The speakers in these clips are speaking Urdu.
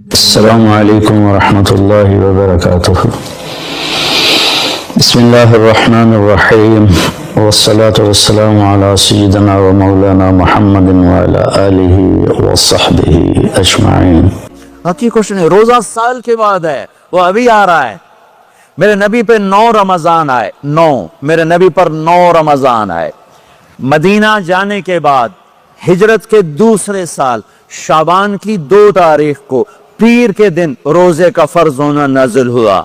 السلام علیکم ورحمۃ اللہ وبرکاتہ۔ بسم اللہ الرحمن الرحیم والصلاة والسلام علی سیدنا و مولانا محمد وعلی آلہ وصحبہ اجمعین۔ باقی کچھ نہیں، روزہ سال کے بعد ہے، وہ ابھی آ رہا ہے۔ میرے نبی پہ 9 رمضان آئے، میرے نبی پر 9 رمضان آئے۔ مدینہ جانے کے بعد ہجرت کے دوسرے سال شعبان کی 2 تاریخ کو پیر کے دن روزے کا فرض ہونا نازل ہوا،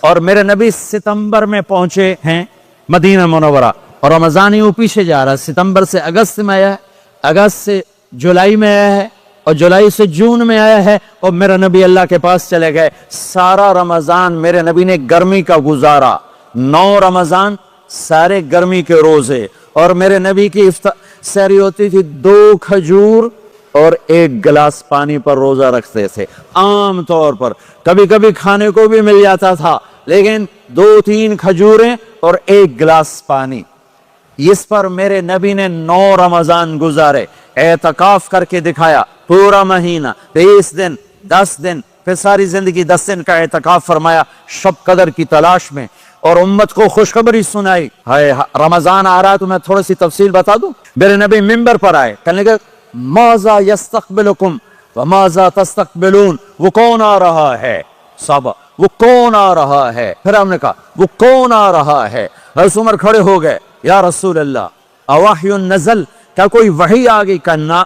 اور میرے نبی ستمبر میں پہنچے ہیں مدینہ منورہ، اور رمضان یوں پیچھے جا رہا ہے، ستمبر سے اگست میں آیا ہے، اگست سے جولائی میں آیا ہے، اور جولائی سے جون میں آیا ہے، اور میرے نبی اللہ کے پاس چلے گئے۔ سارا رمضان میرے نبی نے گرمی کا گزارا، 9 رمضان سارے گرمی کے روزے، اور میرے نبی کی سحری ہوتی تھی 2 کھجور اور 1 گلاس پانی پر روزہ رکھتے تھے عام طور پر۔ کبھی کبھی کھانے کو بھی مل جاتا تھا، لیکن 2-3 کھجوریں اور 1 گلاس پانی، اس پر میرے نبی نے 9 رمضان گزارے، اعتکاف کر کے دکھایا، پورا مہینہ 20 دن 10 دن، پھر ساری زندگی 10 دن کا اعتکاف فرمایا شب قدر کی تلاش میں، اور امت کو خوشخبری سنائی۔ رمضان آ رہا ہے تو میں تھوڑی سی تفصیل بتا دوں۔ میرے نبی منبر پر آئے، کہنے لگے ماذا یستقبلکم وماذا تستقبلون، وہ کون آ رہا ہے؟ صحابہ وہ کون آ رہا ہے؟ پھر ہم نے کہا وہ کون آ رہا ہے؟ حضرت عمر کھڑے ہو گئے، یا رسول اللہ اوحی نزل، کیا کوئی وحی آ گئی؟ کہنا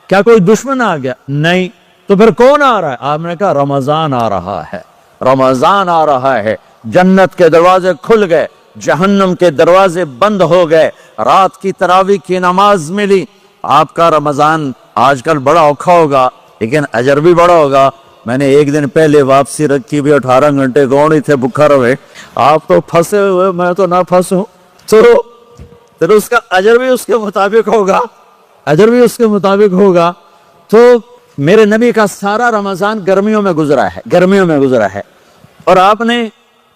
کیا کوئی دشمن آ گیا؟ نہیں، تو پھر کون آ رہا ہے؟ آپ نے کہا رمضان آ رہا ہے، رمضان آ رہا ہے۔ جنت کے دروازے کھل گئے، جہنم کے دروازے بند ہو گئے، رات کی تراویح کی نماز ملی۔ آپ کا رمضان آج کل بڑا اوکھا ہوگا، لیکن اجر بھی بڑا ہوگا۔ میں نے ایک دن پہلے واپسی رکھی بھی، 18 گھنٹے کون ہی تھے بھوکا رہے، آپ تو پھنسے ہوئے، میں تو نہ پھنسوں، تو پھر اس کا اجر بھی اس کے مطابق ہوگا، اجر بھی اس کے مطابق ہوگا۔ تو میرے نبی کا سارا رمضان گرمیوں میں گزرا ہے، گرمیوں میں گزرا ہے، اور آپ نے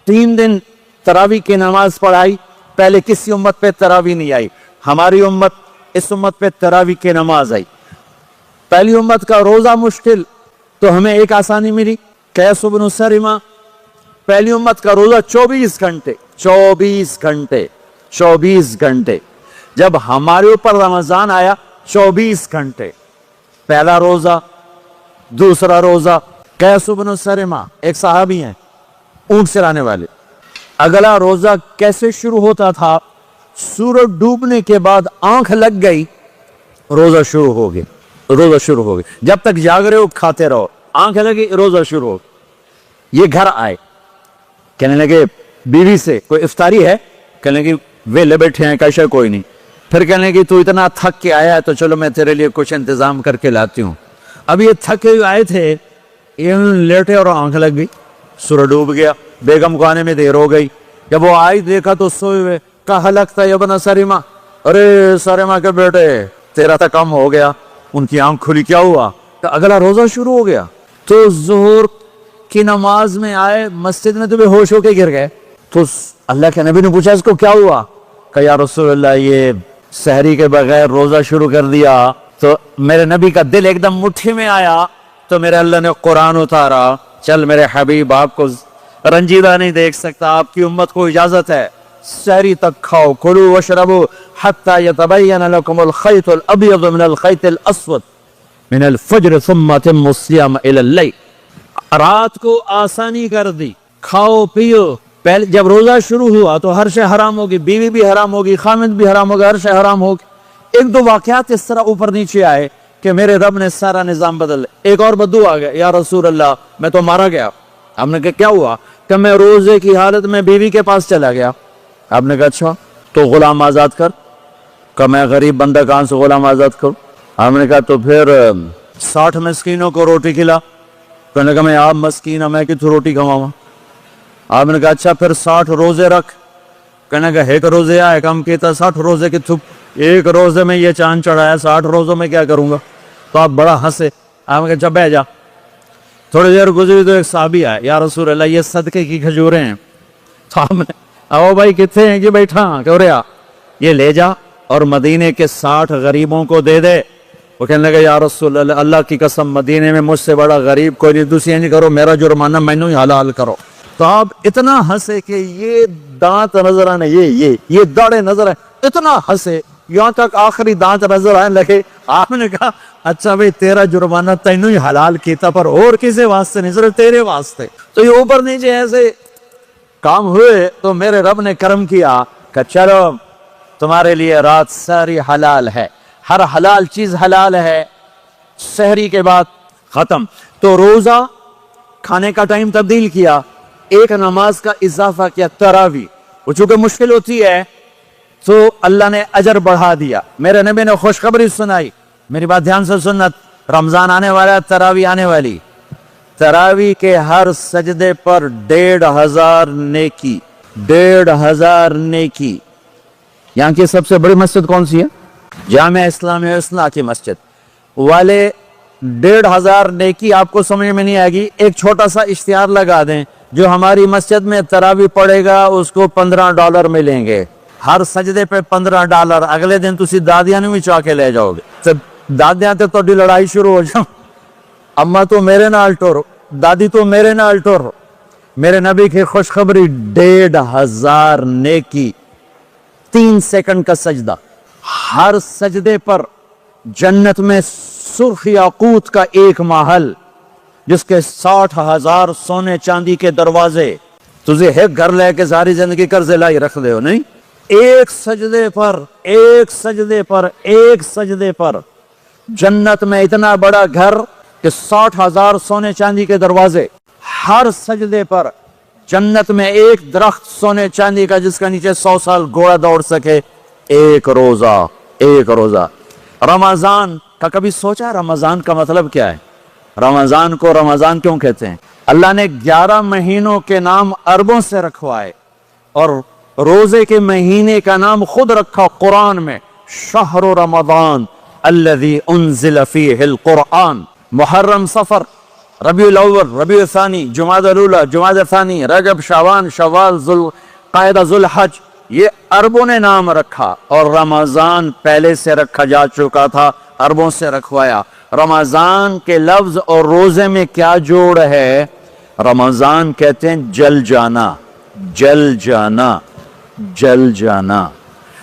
3 دن تراویح کی نماز پڑھائی۔ پہلے کسی امت پہ تراویح نہیں آئی، ہماری امت، اس امت پہ تراویح کی نماز آئی۔ پہلی امت کا روزہ مشکل، تو ہمیں ایک آسانی ملی، قیس بن سرمہ۔ پہلی امت کا روزہ 24 گھنٹے، 24 گھنٹے، 24 گھنٹے۔ جب ہمارے اوپر رمضان آیا 24 گھنٹے، پہلا روزہ، دوسرا روزہ۔ قیس بن سرمہ ایک صحابی ہیں، اونٹ چرانے والے۔ اگلا روزہ کیسے شروع ہوتا تھا؟ سورج ڈوبنے کے بعد آنکھ لگ گئی، روزہ شروع ہو گیا، روزہ شروع ہو گیا۔ جب تک جاگ رہے ہو کھاتے رہو، آنکھ لگی روزہ شروع ہو گیا۔ یہ گھر آئے، کہنے لگے بیوی سے کوئی افطاری ہے؟ کہنے لگے ویلے بیٹھے ہیں، کیسے کوئی نہیں۔ پھر کہنے لگے تو اتنا تھک کے آیا ہے تو چلو میں تیرے لیے کچھ انتظام کر کے لاتی ہوں۔ اب یہ تھکے ہوئے آئے تھے، یہ لیٹے اور آنکھ لگ گئی، سورج ڈوب گیا، بیگم کو آنے میں دیر ہو گئی۔ جب وہ آئی دیکھا تو سوئے ہوئے، کہا لگتا ہے ابن سرمہ، ارے سرمہ کے بیٹے تیرا تو کم ہو گیا۔ ان کی آنکھ کھلی، کیا ہوا؟ تو اگلا روزہ شروع ہو گیا۔ تو ظہر کی نماز میں آئے مسجد میں تو بے ہوش ہو کے گر گئے۔ تو اللہ کے نبی نے پوچھا اس کو کیا ہوا؟ کہ یا رسول اللہ یہ سحری کے بغیر روزہ شروع کر دیا۔ تو میرے نبی کا دل ایک دم مٹھی میں آیا، تو میرے اللہ نے قرآن اتارا، چل میرے حبیب آپ کو رنجیدہ نہیں دیکھ سکتا، آپ کی امت کو اجازت ہے سحری تک کھاؤ، کلوا واشربوا حتی یتبین لکم الخیط الابیض من الخیط الاسود من الفجر ثم اتموا الصیام الی اللیل۔ رات کو آسانی کر دی، کھاؤ پیو۔ پہلے جب روزہ شروع ہوا تو ہر شے حرام ہوگی، بیوی بھی حرام ہوگی، خامد بھی حرام ہوگا، ہر شے حرام ہوگی۔ 1-2 واقعات اس طرح اوپر نیچے آئے کہ میرے رب نے سارا نظام بدل۔ ایک اور بدو آ گیا، یا رسول اللہ میں تو مارا گیا۔ ہم نے کہا کیا ہوا؟ کہ میں روزے کی حالت میں بیوی کے پاس چلا گیا۔ آپ نے کہا اچھا تو غلام آزاد کر۔ کہ میں غریب بندہ کہاں سے غلام آزاد کروں؟ آپ نے کہا تو پھر 60 مسکینوں کو روٹی کھلا۔ کہنے لگا میں آپ مسکین ہوں، میں کتوں روٹی کھواؤں؟ آپ نے کہا اچھا پھر 60 روزے رکھ۔ کہنے لگا ایک روزے آئے کم کہتا 60 روزے کی تھپ، ایک روزے میں یہ چاند چڑھایا، 60 روزوں میں کیا کروں گا؟ تو آپ بڑا ہنسے۔ آپ نے کہا اچھا بیٹھ جا۔ تھوڑی دیر گزری تو ایک صحابی آئے، یا رسول اللہ یہ صدقے کی کھجوریں ہیں۔ تو آپ نے او بھائی کتنے ہیں؟ کہ بیٹھا کہ رہا، یہ لے جا اور مدینے کے 60 غریبوں کو دے دے۔ وہ کہنے لگے یا رسول اللہ اللہ کی قسم مدینے میں مجھ سے بڑا غریب کوئی نہیں، دوسری نہیں کرو، میرا جرمانہ مینوں ہی حلال کرو۔ تو آپ اتنا ہنسے کہ یہ دانت نظر آنے، یہ داڑے نظر آئے، اتنا ہنسے یہاں تک آخری دانت نظر آنے لگے۔ آپ نے کہا اچھا بھئی تیرا جرمانہ تینوں ہی حلال کیتا پر اور کسی واسطے نہیں، صرف تیرے واسطے۔ تو یہ اوپر نیچے ایسے کام ہوئے تو میرے رب نے کرم کیا کہ چلو تمہارے لیے رات ساری حلال ہے، ہر حلال چیز حلال ہے۔ سحری کے بعد ختم، تو روزہ کھانے کا ٹائم تبدیل کیا، ایک نماز کا اضافہ کیا، تراویح۔ وہ چونکہ مشکل ہوتی ہے تو اللہ نے اجر بڑھا دیا۔ میرے نبی نے خوشخبری سنائی، میری بات دھیان سے سنت، رمضان آنے والا ہے، تراویح آنے والی، تراویح کے ہر سجدے پر 1500 نیکی، 1500 نیکی۔ یہاں کی سب سے بڑی مسجد کون سی ہے؟ جامعہ اسلامیہ اصلاح کی مسجد والے 1500 نیکی آپ کو سمجھ میں نہیں آئے گی۔ ایک چھوٹا سا اشتہار لگا دیں، جو ہماری مسجد میں تراویح پڑے گا اس کو $15 ملیں گے، ہر سجدے پہ $15۔ اگلے دن تسی دادیاں نہیں چاہ کے لے جاؤ گے، دادیاں تے تھوڑی لڑائی شروع ہو جاؤ، اما تو میرے نال ٹورو، دادی تو میرے نال ٹورو۔ میرے نبی کی خوشخبری 1500 نیکی، 3 سیکنڈ کا سجدہ، ہر سجدے پر جنت میں سرخ یاقوت کا ایک محل جس کے 60,000 سونے چاندی کے دروازے۔ تجھے ایک گھر لے کے ساری زندگی قرض لائی رکھ دے ہو نہیں، ایک سجدے پر، ایک سجدے پر، ایک سجدے پر جنت میں اتنا بڑا گھر کہ 60,000 سونے چاندی کے دروازے، ہر سجدے پر جنت میں ایک درخت سونے چاندی کا جس کا نیچے 100 سال گھوڑا دوڑ سکے، ایک روزہ، ایک روزہ۔ رمضان کا کبھی سوچا رمضان کا مطلب کیا ہے؟ رمضان کو رمضان کیوں کہتے ہیں؟ اللہ نے 11 مہینوں کے نام عربوں سے رکھوائے اور روزے کے مہینے کا نام خود رکھا قرآن میں، شہر رمضان الذی انزل فیہ القرآن۔ محرم، صفر، ربیع الاول، ربیع الثانی، جمادی الاولی، جمادی الثانی، رجب، شعبان، شوال، ذوالقعدہ، ذوالحج، یہ عربوں نے نام رکھا، اور رمضان پہلے سے رکھا جا چکا تھا، عربوں سے رکھوایا۔ رمضان کے لفظ اور روزے میں کیا جوڑ ہے؟ رمضان کہتے ہیں جل جانا، جل جانا، جل جانا۔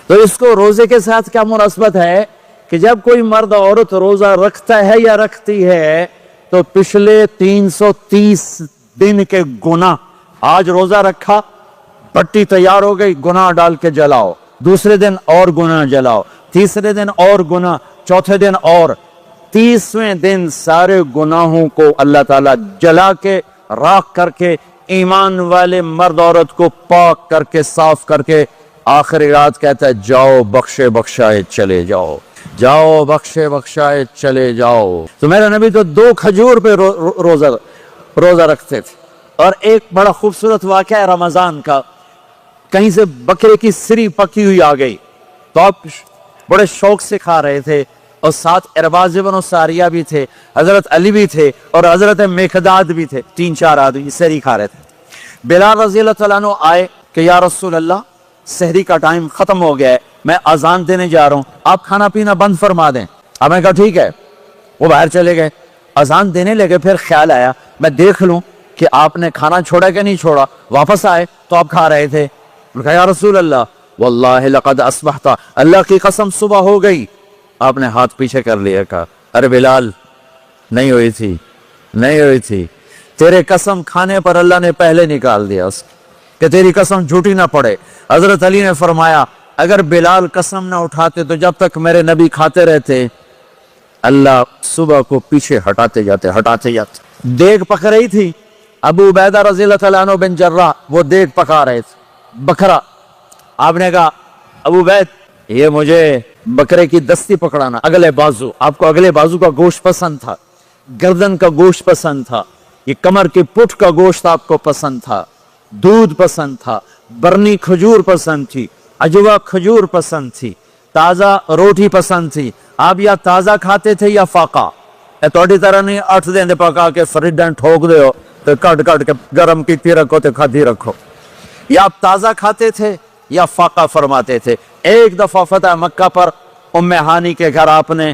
تو اس کو روزے کے ساتھ کیا مناسبت ہے کہ جب کوئی مرد عورت روزہ رکھتا ہے یا رکھتی ہے تو پچھلے 330 دن کے گناہ، آج روزہ رکھا، پٹی تیار ہو گئی، گناہ ڈال کے جلاؤ، دوسرے دن اور گناہ جلاؤ، تیسرے دن اور گناہ، چوتھے دن اور، 30ویں دن سارے گناہوں کو اللہ تعالیٰ جلا کے، راکھ کر کے، ایمان والے مرد عورت کو پاک کر کے، صاف کر کے، آخری رات کہتا ہے جاؤ بخشے بخشائے چلے جاؤ، جاؤ بخشے بخشائے چلے جاؤ۔ تو میرا نبی تو 2 کھجور پہ روزہ رکھتے تھے۔ اور ایک بڑا خوبصورت واقعہ ہے رمضان کا، کہیں سے بکرے کی سری پکی ہوئی آ گئی تو آپ بڑے شوق سے کھا رہے تھے، اور ساتھ ارباز بن ساریہ بھی تھے، حضرت علی بھی تھے، اور حضرت مقداد بھی تھے، 3-4 آدمی سحری کھا رہے تھے۔ بلال رضی اللہ تعالیٰ عنہ آئے کہ یا رسول اللہ سحری کا ٹائم ختم ہو گیا ہے، میں اذان دینے جا رہا ہوں، آپ کھانا پینا بند فرما دیں۔ اب میں کہا ٹھیک ہے، وہ باہر چلے گئے، اذان دینے لگے، پھر خیال آیا میں دیکھ لوں کہ آپ نے کھانا چھوڑا کہ نہیں چھوڑا۔ واپس آئے تو آپ کھا رہے تھے، کہا یا رسول اللہ واللہ لقد اصبحت، اللہ کی قسم صبح ہو گئی۔ آپ نے ہاتھ پیچھے کر لیا، کہا ارے بلال نہیں ہوئی تھی، نہیں ہوئی تھی، تیرے قسم کھانے پر اللہ نے پہلے نکال دیا اس کہ تیری قسم جھوٹی نہ پڑے۔ حضرت علی نے فرمایا اگر بلال قسم نہ اٹھاتے تو جب تک میرے نبی کھاتے رہتے اللہ صبح کو پیچھے ہٹاتے جاتے۔ دیگ پک رہی تھی، ابو عبیدہ رضی اللہ تعالیٰ عنہ بن جراح وہ دیگ پکا رہے تھے، بکرا۔ آپ نے کہا ابو عبید یہ مجھے بکرے کی دستی پکڑانا، اگلے بازو، آپ کو اگلے بازو کا گوشت پسند تھا، گردن کا گوشت پسند تھا، یہ کمر کی پٹھ کا گوشت آپ کو پسند تھا، دودھ پسند تھا، برنی کھجور پسند تھی، عجوا کھجور پسند تھی، تازہ روٹی پسند تھی۔ آپ یا تازہ کھاتے تھے یا فاقہ، توڑی طرح نہیں 8 دن پکا کے فریڈن ٹھوک دے ہو تو کٹ کے گرم کی رکھو تو کھاتی رکھو، یا آپ تازہ کھاتے تھے یا فاقہ فرماتے تھے۔ ایک دفعہ فتح مکہ پر ام ہانی کے گھر آپ نے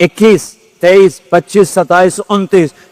21, 23, 25, 27, 29,